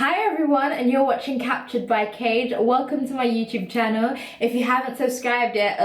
Hi everyone, and you're watching Captured by Cage. Welcome to my YouTube channel. If you haven't subscribed yet,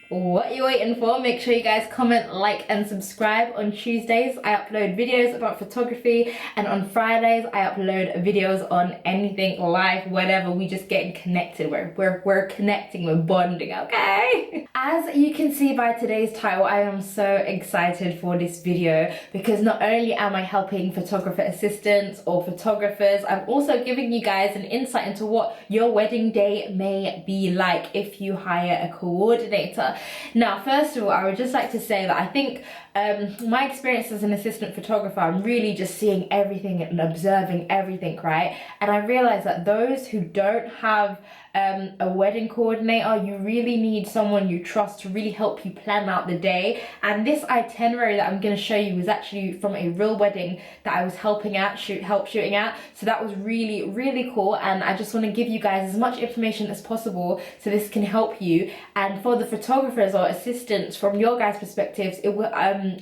what are you waiting for? Make sure you guys comment, like, and subscribe. On Tuesdays, I upload videos about photography, and on Fridays, I upload videos on anything, live, whatever. We just getting connected. We're connecting, we're bonding, okay? As you can see by today's title, I am so excited for this video because not only am I helping photographer assistants or photographers, I'm also giving you guys an insight into what your wedding day may be like if you hire a coordinator. Now, first of all, I would just like to say that I think my experience as an assistant photographer, I'm really just seeing everything and observing everything, right? And I realized that those who don't have a wedding coordinator, you really need someone you trust to really help you plan out the day. And this itinerary that I'm going to show you was actually from a real wedding that I was helping out, shooting at. So that was really, really cool. And I just want to give you guys as much information as possible so this can help you. And for the photographers or assistants, from your guys' perspectives, it will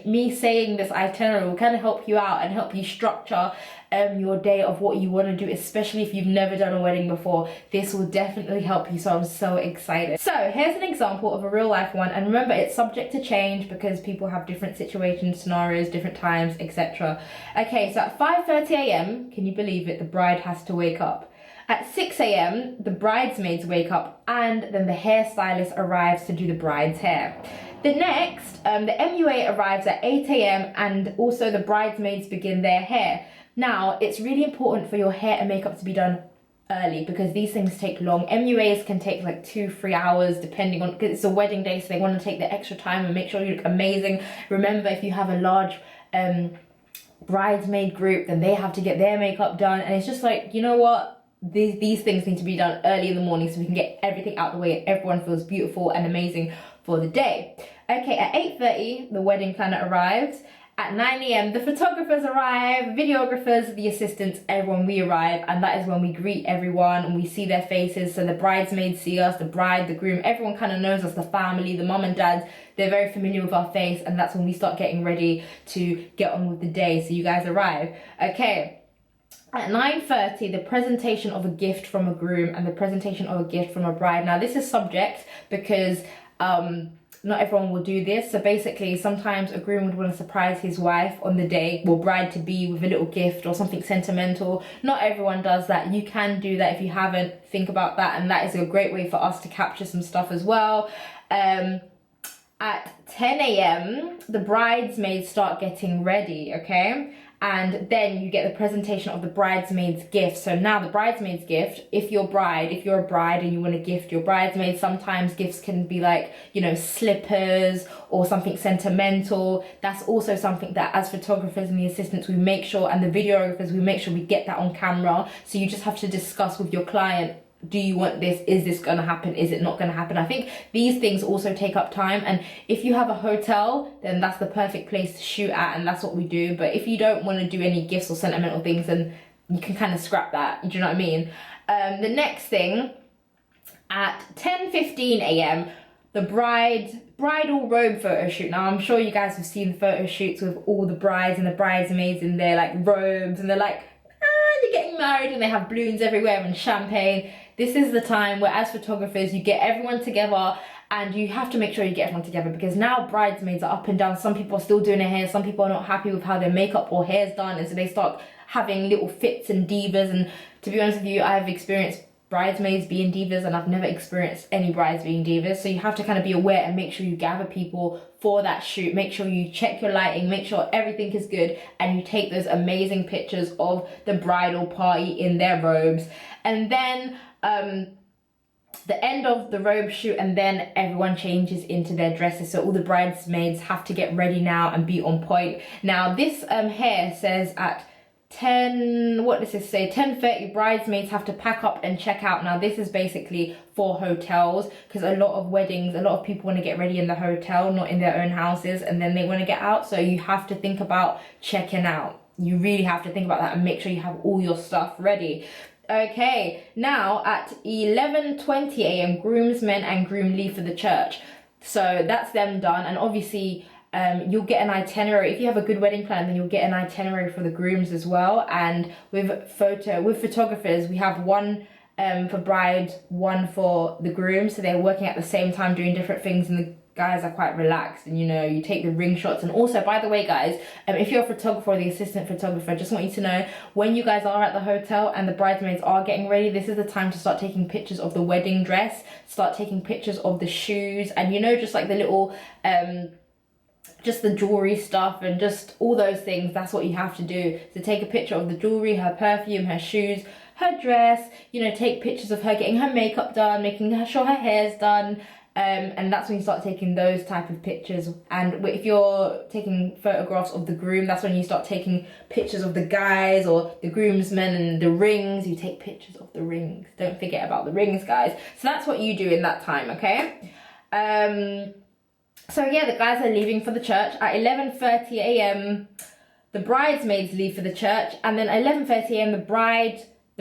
me saying this itinerary will kind of help you out and help you structure your day of what you want to do, especially if you've never done a wedding before. This will definitely help you, so I'm so excited. So here's an example of a real life one, and remember, it's subject to change because people have different situations, scenarios, different times, etc. Okay, so at 5:30 a.m, can you believe it, the bride has to wake up. At 6 a.m, the bridesmaids wake up, and then the hairstylist arrives to do the bride's hair. The next, the MUA arrives at 8 a.m, and also the bridesmaids begin their hair. Now, it's really important for your hair and makeup to be done early because these things take long. MUAs can take like 2-3 hours depending on, because it's a wedding day, so they want to take the extra time and make sure you look amazing. Remember, if you have a large bridesmaid group, then they have to get their makeup done, and it's just like, you know what? These things need to be done early in the morning so we can get everything out the way and everyone feels beautiful and amazing for the day. Okay, at 8:30, the wedding planner arrives. At 9 a.m, the photographers arrive, videographers, the assistants, everyone, we arrive, and that is when we greet everyone and we see their faces. So the bridesmaids see us, the bride, the groom, everyone kind of knows us, the family, the mum and dads, they're very familiar with our face, and that's when we start getting ready to get on with the day. So you guys arrive. Okay. At 9:30, the presentation of a gift from a groom and the presentation of a gift from a bride. Now, this is subject because not everyone will do this. So basically, sometimes a groom would want to surprise his wife on the day, or bride-to-be, with a little gift or something sentimental. Not everyone does that. You can do that if you haven't. Think about that, and that is a great way for us to capture some stuff as well. At 10 a.m, the bridesmaids start getting ready, okay? And then you get the presentation of the bridesmaid's gift. So now the bridesmaid's gift, if you're a bride and you want to gift your bridesmaids, sometimes gifts can be like, you know, slippers or something sentimental. That's also something that as photographers and the assistants, we make sure, and the videographers, we make sure we get that on camera. So you just have to discuss with your client, do you want this? Is this going to happen? Is it not going to happen? I think these things also take up time, and if you have a hotel, then that's the perfect place to shoot at, and that's what we do. But if you don't want to do any gifts or sentimental things, then you can kind of scrap that. Do you know what I mean? The next thing, at 10:15 a.m, the bridal robe photo shoot. Now, I'm sure you guys have seen photo shoots with all the brides and the bridesmaids in their like robes, and they're like, you're getting married, and they have balloons everywhere and champagne. This is the time where, as photographers, you get everyone together, and you have to make sure you get everyone together because now bridesmaids are up and down. Some people are still doing their hair, some people are not happy with how their makeup or hair's done, and so they start having little fits and divas. And to be honest with you, I've experienced bridesmaids being divas, and I've never experienced any brides being divas. So you have to kind of be aware and make sure you gather people for that shoot. Make sure you check your lighting, make sure everything is good, and you take those amazing pictures of the bridal party in their robes. And then the end of the robe shoot, and then everyone changes into their dresses. So all the bridesmaids have to get ready now and be on point. Now, this hair says at 10, what does this say? 10:30, bridesmaids have to pack up and check out. Now, this is basically for hotels because a lot of weddings, a lot of people want to get ready in the hotel, not in their own houses, and then they want to get out. So you have to think about checking out. You really have to think about that and make sure you have all your stuff ready. Okay, now at 11:20 a.m, groomsmen and groom leave for the church. So that's them done, and obviously You'll get an itinerary. If you have a good wedding plan, then you'll get an itinerary for the grooms as well. And with photographers, we have one for bride, one for the groom, so they're working at the same time doing different things, and the guys are quite relaxed, and you take the ring shots. And also, by the way, guys, if you're a photographer or the assistant photographer, I just want you to know, when you guys are at the hotel and the bridesmaids are getting ready, this is the time to start taking pictures of the wedding dress, start taking pictures of the shoes, and just like the little just the jewelry stuff and just all those things. That's what you have to do. So take a picture of the jewelry, her perfume, her shoes, her dress, take pictures of her getting her makeup done, making sure her hair's done. And that's when you start taking those type of pictures. And if you're taking photographs of the groom, that's when you start taking pictures of the guys or the groomsmen and the rings. You take pictures of the rings. Don't forget about the rings, guys. So that's what you do in that time, okay? So yeah, the guys are leaving for the church at 11:30 a.m. The bridesmaids leave for the church, and then 11:30 a.m. the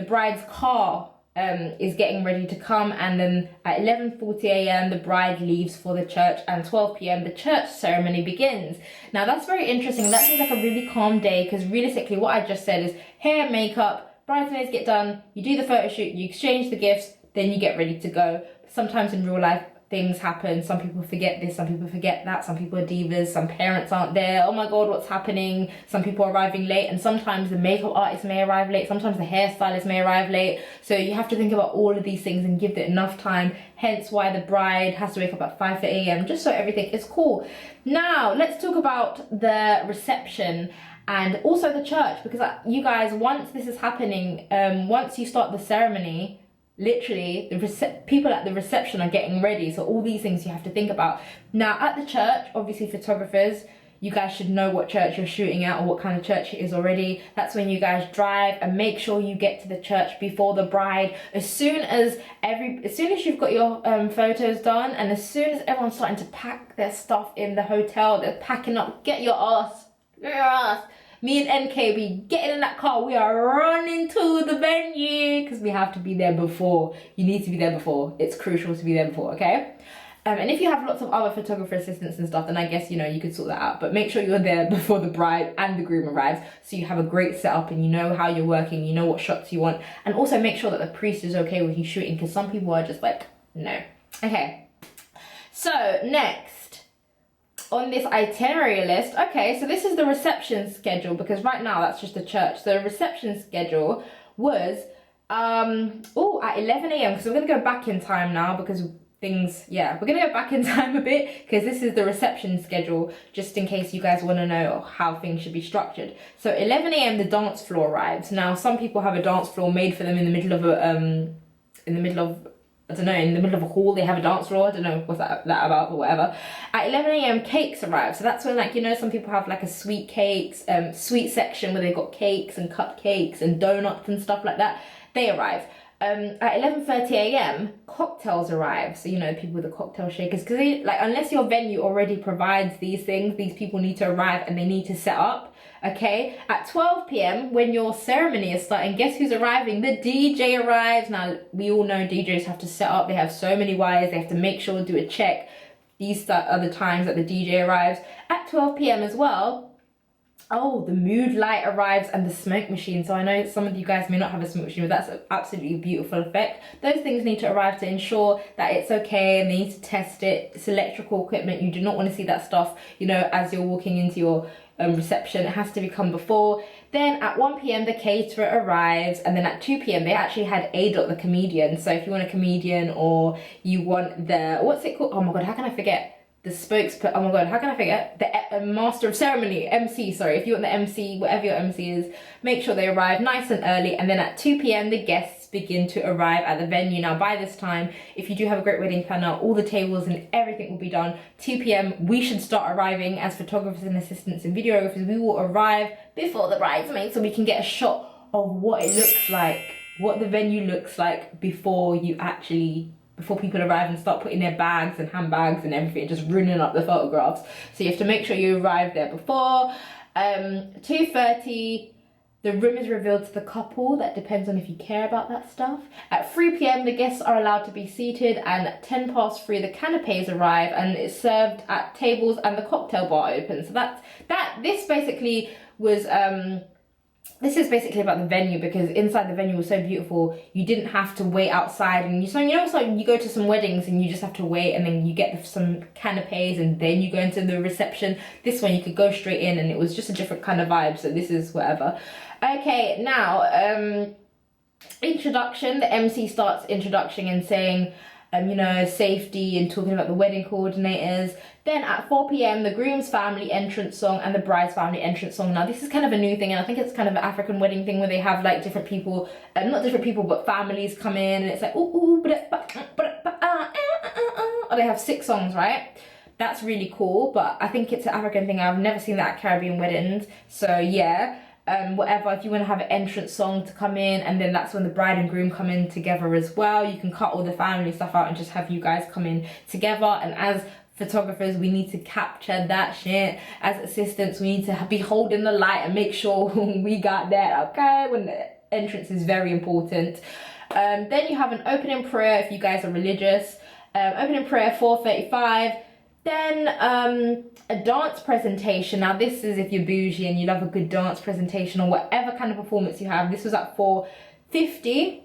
bride's car is getting ready to come, and then at 11:40 a.m. the bride leaves for the church, and 12 p.m. the church ceremony begins. Now that's very interesting. That seems like a really calm day, because realistically what I just said is hair, makeup, bridesmaids get done, you do the photo shoot, you exchange the gifts, then you get ready to go. Sometimes in real life things happen. Some people forget this, some people forget that, some people are divas, some parents aren't there, oh my god, what's happening? Some people are arriving late, and sometimes the makeup artist may arrive late, sometimes the hairstylist may arrive late. So you have to think about all of these things and give it enough time, hence why the bride has to wake up at 5 a.m. just so everything is cool. Now let's talk about the reception and also the church, because you guys, once this is happening, once you start the ceremony, literally the people at the reception are getting ready. So all these things you have to think about. Now at the church, obviously photographers, you guys should know what church you're shooting at or what kind of church it is already. That's when you guys drive, and make sure you get to the church before the bride. As soon as you've got your photos done, and as soon as everyone's starting to pack their stuff in the hotel, they're packing up, get your ass. Me and NK, we getting in that car, we are running to the venue, because we have to be there before. You need to be there before. It's crucial to be there before, okay? And if you have lots of other photographer assistants and stuff, then I guess, you could sort that out. But make sure you're there before the bride and the groom arrives, so you have a great setup and you know how you're working, you know what shots you want. And also make sure that the priest is okay with you shooting, because some people are just like, no. Okay, so next on this itinerary list, okay, so this is the reception schedule, because right now that's just the church. So the reception schedule was at 11 a.m. because we're going to go back in time now, because we're going to go back in time a bit, because this is the reception schedule, just in case you guys want to know how things should be structured. So 11 a.m. the dance floor arrives. Now some people have a dance floor made for them in the middle of a hall. They have a dance floor. I don't know what's that about, or whatever. At 11 a.m. cakes arrive. So that's when, some people have like a sweet cakes, sweet section where they've got cakes and cupcakes and donuts and stuff like that. They arrive. At 11:30 a.m. cocktails arrive. So people with the cocktail shakers, because unless your venue already provides these things, these people need to arrive and they need to set up. Okay, at 12 p.m. when your ceremony is starting, guess who's arriving? The DJ arrives. Now we all know DJs have to set up, they have so many wires, they have to make sure, do a check. These are the times that the DJ arrives. At 12 p.m. as well, the mood light arrives and the smoke machine. So I know some of you guys may not have a smoke machine, but that's an absolutely beautiful effect. Those things need to arrive to ensure that it's okay, and they need to test it. It's electrical equipment. You do not want to see that stuff, as you're walking into your reception. It has to become before. Then at 1 p.m. the caterer arrives, and then at 2 p.m. they actually had A-Dot the comedian. So if you want a comedian, or you want what's it called? Oh my god, how can I forget? The oh my god, how can I forget? The master of ceremony, MC, sorry. If you want the MC, whatever your MC is, make sure they arrive nice and early. And then at 2 p.m. the guests begin to arrive at the venue. Now by this time, if you do have a great wedding planner, all the tables and everything will be done. 2 p.m. we should start arriving as photographers and assistants and videographers. We will arrive before the bridesmaids, so we can get a shot of what it looks like, what the venue looks like before people arrive and start putting their bags and handbags and everything, just ruining up the photographs. So you have to make sure you arrive there before. 2:30 The room is revealed to the couple. That depends on if you care about that stuff. At 3 p.m, the guests are allowed to be seated, and at 3, the canapes arrive and it's served at tables and the cocktail bar opens. So this basically was this is basically about the venue, because inside the venue was so beautiful. You didn't have to wait outside, and you go to some weddings and you just have to wait, and then you get some canapes and then you go into the reception. This one you could go straight in, and it was just a different kind of vibe. So this is whatever. Okay, now introduction. The MC starts introducing and saying safety, and talking about the wedding coordinators. Then at 4 p.m, the groom's family entrance song and the bride's family entrance song. Now this is kind of a new thing, and I think it's kind of an African wedding thing where they have like different people, not different people, but families come in, and it's like they have 6 songs, right? That's really cool, but I think it's an African thing. I've never seen that at Caribbean weddings, so yeah. Whatever, if you want to have an entrance song to come in, and then that's when the bride and groom come in together as well. You can cut all the family stuff out and just have you guys come in together. And as photographers, we need to capture that shit. As assistants, we need to be holding the light and make sure we got that, okay? When the entrance is very important. Then you have an opening prayer if you guys are religious. Opening prayer 4:35. Then a dance presentation. Now this is if you're bougie and you love a good dance presentation or whatever kind of performance you have. This was at 4:50.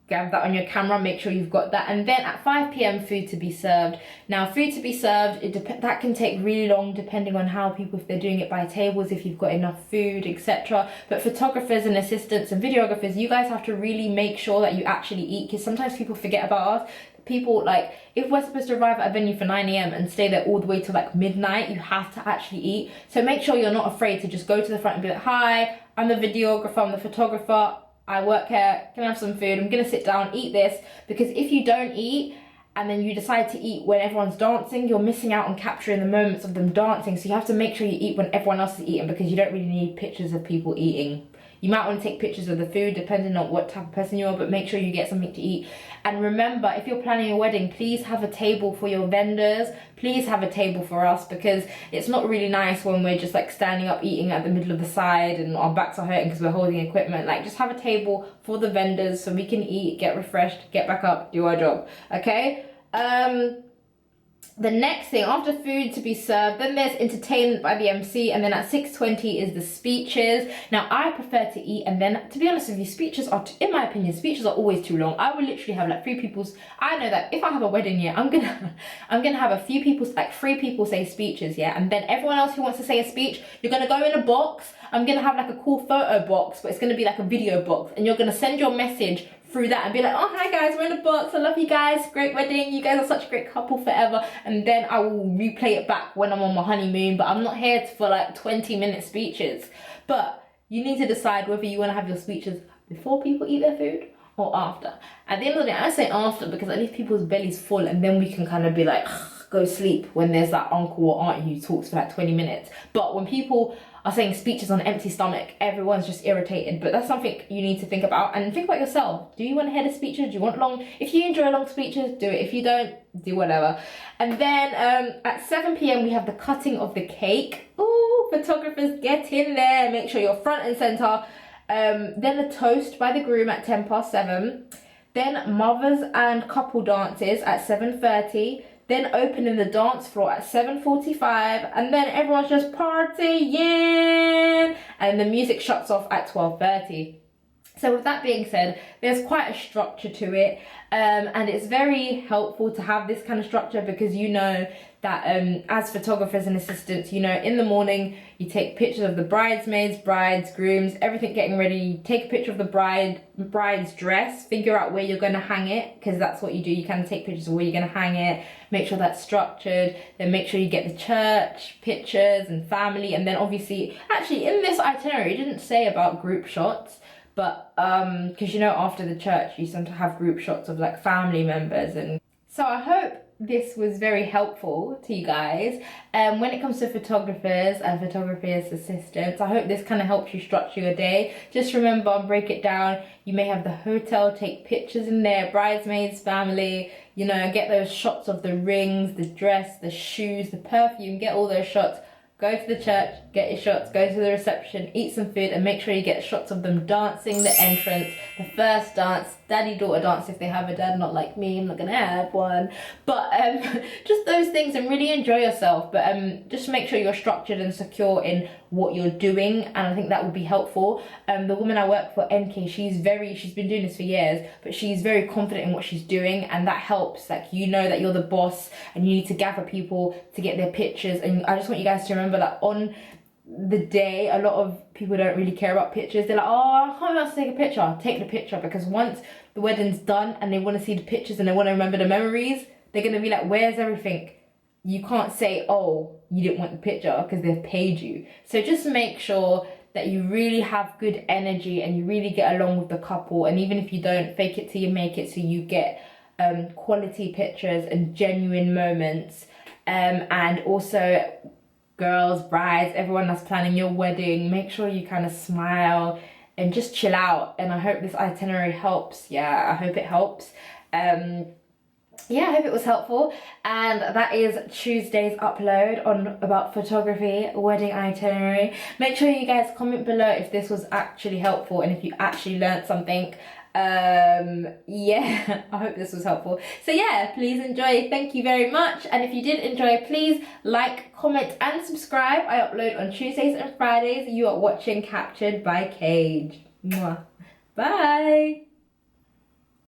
Grab that on your camera, make sure you've got that. And then at 5 p.m, food to be served. Now food to be served, that can take really long depending on how people, if they're doing it by tables, if you've got enough food, etc. But photographers and assistants and videographers, you guys have to really make sure that you actually eat, because sometimes people forget about us. People, like, if we're supposed to arrive at a venue for 9 a.m. and stay there all the way till like midnight, you have to actually eat. So make sure you're not afraid to just go to the front and be like, hi, I'm the videographer, I'm the photographer, I work here, can I have some food? I'm gonna sit down, eat this. Because if you don't eat and then you decide to eat when everyone's dancing, you're missing out on capturing the moments of them dancing. So you have to make sure you eat when everyone else is eating, because you don't really need pictures of people eating. You might want to take pictures of the food depending on what type of person you are, but make sure you get something to eat. And remember, if you're planning a wedding, please have a table for your vendors. Please have a table for us, because it's not really nice when we're just like standing up eating at the middle of the side and our backs are hurting because we're holding equipment. Like, just have a table for the vendors so we can eat, get refreshed, get back up, do our job, okay? The next thing, after food to be served, then there's entertainment by the MC, and then at 6:20 is the speeches. Now I prefer to eat, and then, to be honest with you, speeches are, in my opinion, speeches are always too long. I will literally have like 3 people's, I know that if I have a wedding, yeah, I'm gonna have a few people, like 3 people say speeches, yeah, and then everyone else who wants to say a speech, you're gonna go in a box. I'm gonna have like a cool photo box, but it's gonna be like a video box, and you're gonna send your message through that and be like, oh hi guys, we're in a box, I love you guys, great wedding, you guys are such a great couple forever. And then I will replay it back when I'm on my honeymoon, but I'm not here for like 20-minute speeches. But you need to decide whether you want to have your speeches before people eat their food or after. At the end of the day, I say after, because at least people's belly's full, and then we can kind of be like, go sleep when there's that uncle or auntie who talks for like 20 minutes. But when people are saying speeches on an empty stomach, everyone's just irritated. But that's something you need to think about, and think about yourself. Do you want to hear the speeches? Do you want long? If you enjoy long speeches, do it. If you don't, do whatever. And then at 7 p.m, we have the cutting of the cake. Ooh, photographers, get in there. Make sure you're front and center. Then a toast by the groom at 7:10. Then mothers and couple dances at 7:30. Then opening the dance floor at 7:45, and then everyone's just partying, and the music shuts off at 12:30. So with that being said, there's quite a structure to it, and it's very helpful to have this kind of structure, because you know that as photographers and assistants, you know, in the morning you take pictures of the bridesmaids, brides, grooms, everything getting ready. You take a picture of the bride's dress, figure out where you're going to hang it, because that's what you do. You kind of take pictures of where you're going to hang it, make sure that's structured, then make sure you get the church pictures and family. And then obviously, actually in this itinerary it didn't say about group shots, but because you know, after the church you sometimes have group shots of like family members. And so I hope this was very helpful to you guys when it comes to photographers and photography as assistants. I hope this kind of helps you structure your day. Just remember, break it down. You may have the hotel, take pictures in there, bridesmaids, family, you know, get those shots of the rings, the dress, the shoes, the perfume, get all those shots. Go to the church, get your shots, go to the reception, eat some food, and make sure you get shots of them dancing the entrance, the first dance, daddy-daughter dance if they have a dad, not like me, I'm not gonna have one. But just those things, and really enjoy yourself. But just make sure you're structured and secure in what you're doing, and I think that would be helpful. The woman I work for, NK, she's been doing this for years, but she's very confident in what she's doing, and that helps. Like, you know that you're the boss and you need to gather people to get their pictures. And I just want you guys to remember that on the day, a lot of people don't really care about pictures. They're like, oh, I can't be asked to take a picture. Take the picture, because once the wedding's done and they want to see the pictures and they want to remember the memories, they're going to be like, where's everything? You can't say, oh, you didn't want the picture, because they've paid you. So just make sure that you really have good energy and you really get along with the couple. And even if you don't, fake it till you make it, so you get quality pictures and genuine moments. And also, girls, brides, everyone that's planning your wedding, make sure you kind of smile and just chill out. And I hope this itinerary helps. Yeah, I hope it helps. Yeah, I hope it was helpful. And that is Tuesday's upload on about photography, wedding itinerary. Make sure you guys comment below if this was actually helpful and if you actually learned something. Yeah, I hope this was helpful. So yeah, please enjoy. Thank you very much. And if you did enjoy, please like, comment and subscribe. I upload on Tuesdays and Fridays. You are watching Captured by Cage. Mwah. Bye.